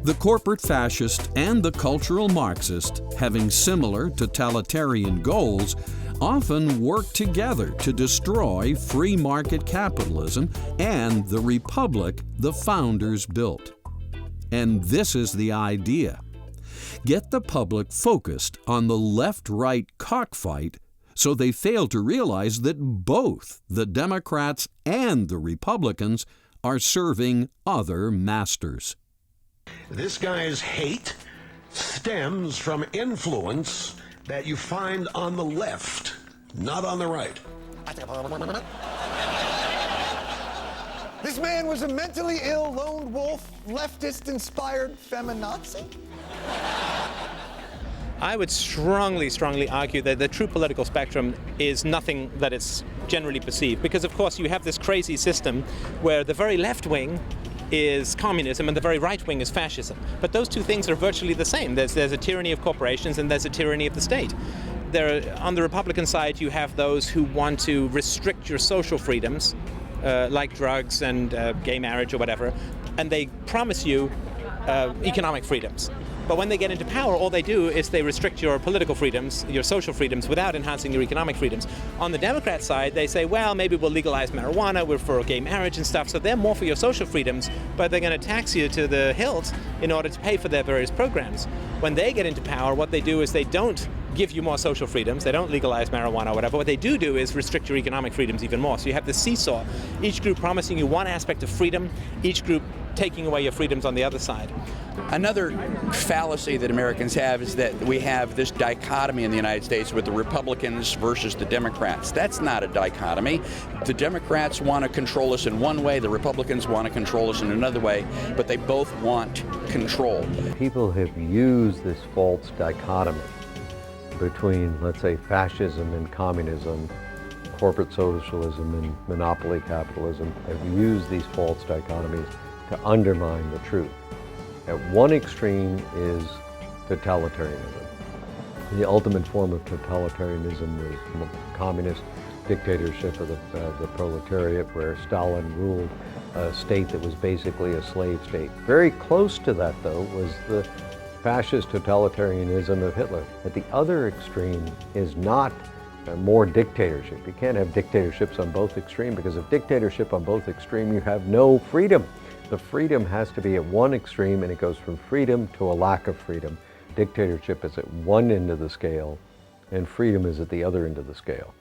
The corporate fascist and the cultural Marxist, having similar totalitarian goals, often work together to destroy free market capitalism and the republic the founders built. And this is the idea. Get the public focused on the left-right cockfight so they fail to realize that both the Democrats and the Republicans are serving other masters. This guy's hate stems from influence that you find on the left, not on the right. This man was a mentally ill lone wolf, leftist-inspired feminazi? I would strongly argue that the true political spectrum is nothing that is generally perceived, because of course you have this crazy system where the very left wing is communism and the very right wing is fascism. But those two things are virtually the same. There's a tyranny of corporations and there's a tyranny of the state. On the Republican side, you have those who want to restrict your social freedoms, like drugs and gay marriage or whatever, and they promise you economic freedoms. But when they get into power, all they do is they restrict your political freedoms, your social freedoms, without enhancing your economic freedoms. On the Democrat side, they say, well, maybe we'll legalize marijuana, we're for gay marriage and stuff, so they're more for your social freedoms, but they're going to tax you to the hilt in order to pay for their various programs. When they get into power, what they do is they don't give you more social freedoms, they don't legalize marijuana or whatever. What they do is restrict your economic freedoms even more. So you have this seesaw, each group promising you one aspect of freedom, each group taking away your freedoms on the other side. Another fallacy that Americans have is that we have this dichotomy in the United States with the Republicans versus the Democrats. That's not a dichotomy. The Democrats want to control us in one way, the Republicans want to control us in another way, but they both want control. People have used this false dichotomy between, let's say, fascism and communism, corporate socialism and monopoly capitalism, have used these false dichotomies to undermine the truth. At one extreme is totalitarianism. The ultimate form of totalitarianism was communist dictatorship of the proletariat, where Stalin ruled a state that was basically a slave state. Very close to that, though, was the fascist totalitarianism of Hitler. At the other extreme is not more dictatorship. You can't have dictatorships on both extremes, because if dictatorship on both extremes, you have no freedom. The freedom has to be at one extreme, and it goes from freedom to a lack of freedom. Dictatorship is at one end of the scale, and freedom is at the other end of the scale.